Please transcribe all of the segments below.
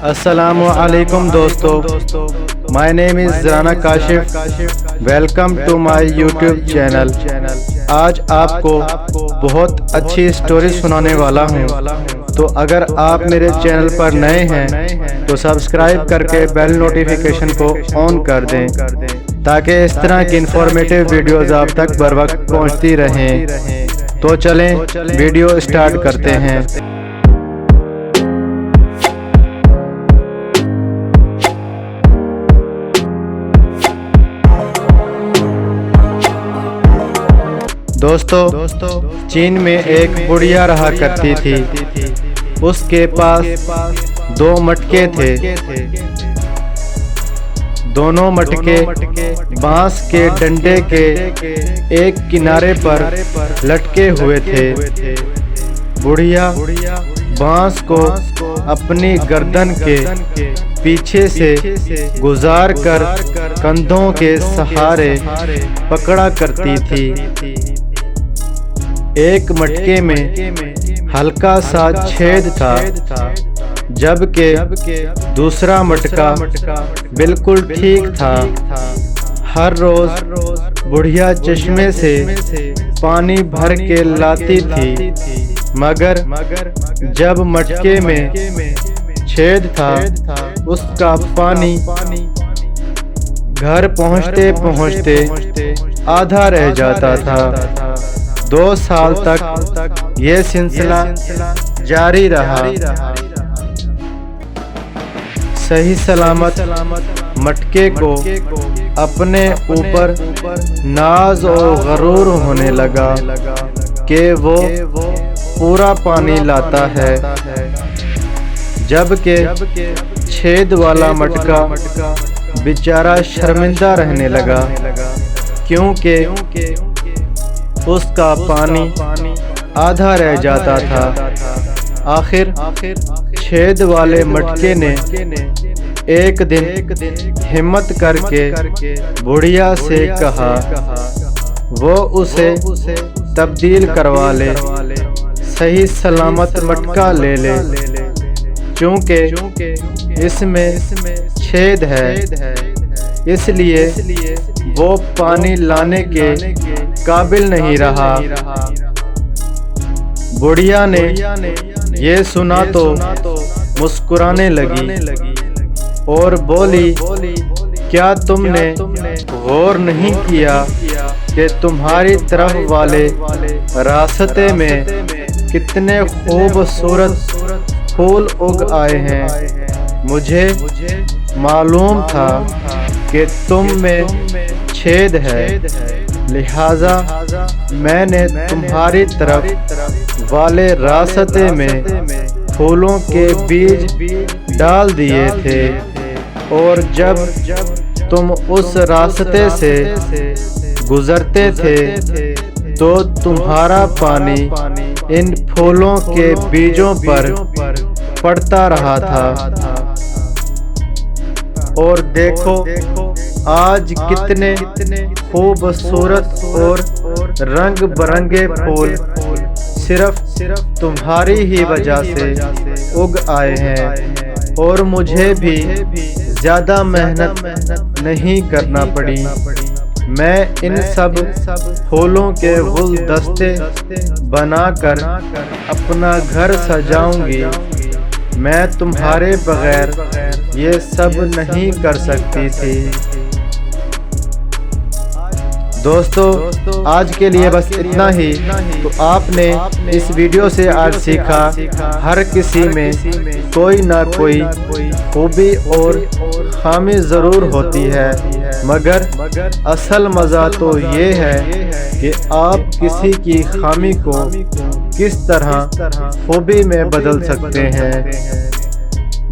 السلام علیکم دوستو، my name is Rana Kashif, welcome to my YouTube channel. آج آپ کو بہت اچھی سٹوری سنانے والا ہوں، تو اگر آپ میرے چینل پر نئے ہیں تو سبسکرائب کر کے بیل نوٹیفیکیشن کو آن کر دیں تاکہ اس طرح کی انفارمیٹیو ویڈیوز آپ تک بر وقت پہنچتی رہیں۔ تو چلیں ویڈیو اسٹارٹ کرتے ہیں۔ دوستو، چین میں ایک بڑھیا رہا کرتی تھی۔ اس کے پاس 2 مٹکے تھے۔ دونوں مٹکے بانس کے ڈنڈے کے ایک کنارے پر لٹکے ہوئے تھے۔ بڑھیا بانس کو اپنی گردن کے پیچھے سے گزار کر کندھوں کے سہارے پکڑا کرتی تھی۔ ایک مٹکے میں ہلکا سا چھید تھا، جبکہ دوسرا مٹکا بالکل ٹھیک تھا۔ ہر روز بڑھیا چشمے سے پانی بھر کے لاتی تھی، مگر جب مٹکے میں چھید تھا اس کا پانی گھر پہنچتے پہنچتے آدھا رہ جاتا تھا۔ 2 سال تک یہ سلسلہ جاری رہا۔ صحیح سلامت مٹکے کو اپنے اوپر ناز و غرور ہونے لگا کہ وہ پورا پانی لاتا ہے، جبکہ چھید والا مٹکا بیچارہ شرمندہ رہنے لگا کیونکہ اس کا پانی آدھا رہ جاتا تھا۔ آخر چھید والے مٹکے نے ایک دن ہمت کر کے بڑھیا سے کہا وہ اسے تبدیل کروا لے، صحیح سلامت مٹکا لے لے، چونکہ اس میں چھید ہے، اس لیے وہ پانی لانے کے قابل نہیں رہا۔ بڑھیا نے یہ سنا تو مسکرانے لگی اور بولی، کیا تم نے غور نہیں کیا کہ تمہاری طرف والے راستے میں کتنے خوبصورت پھول اگ آئے ہیں؟ مجھے معلوم تھا کہ تم میں چھید ہے، لہذا میں نے تمہاری طرف والے راستے میں پھولوں کے بیج ڈال دیے تھے، اور جب تم اس راستے سے گزرتے تھے تو تمہارا پانی ان پھولوں کے بیجوں پر پڑتا رہا تھا۔ اور دیکھو آج کتنے خوبصورت اور رنگ برنگے پھول صرف تمہاری ہی وجہ سے اگ آئے ہیں، اور مجھے بھی زیادہ محنت نہیں کرنا پڑی۔ میں ان سب پھولوں کے گلدستے بنا کر اپنا گھر سجاؤں گی، میں تمہارے بغیر یہ سب نہیں کر سکتی تھی۔ دوستو، آج کے لیے بس اتنا ہی۔ تو آپ نے اس ویڈیو سے آج سیکھا ہر کسی میں کوئی نہ کوئی خوبی اور خامی ضرور ہوتی ہے، مگر اصل مزہ تو یہ ہے کہ آپ کسی کی خامی کو کس طرح خوبی میں بدل سکتے ہیں۔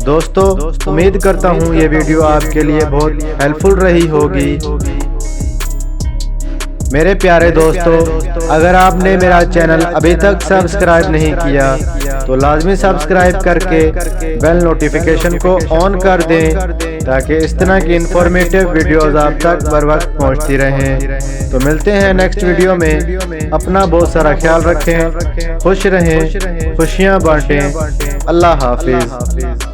دوستو، امید کرتا ہوں یہ ویڈیو آپ کے لیے بہت ہیلپ فل رہی ہوگی۔ میرے پیارے دوستو، اگر آپ نے میرا چینل ابھی تک سبسکرائب نہیں کیا تو لازمی سبسکرائب کر کے بیل نوٹیفیکیشن کو آن کر دیں تاکہ اس طرح کی انفارمیٹیو ویڈیوز آپ تک بر وقت پہنچتی رہیں۔ تو ملتے ہیں نیکسٹ ویڈیو میں۔ اپنا بہت سارا خیال رکھیں، خوش رہیں، خوشیاں بانٹیں۔ اللہ حافظ۔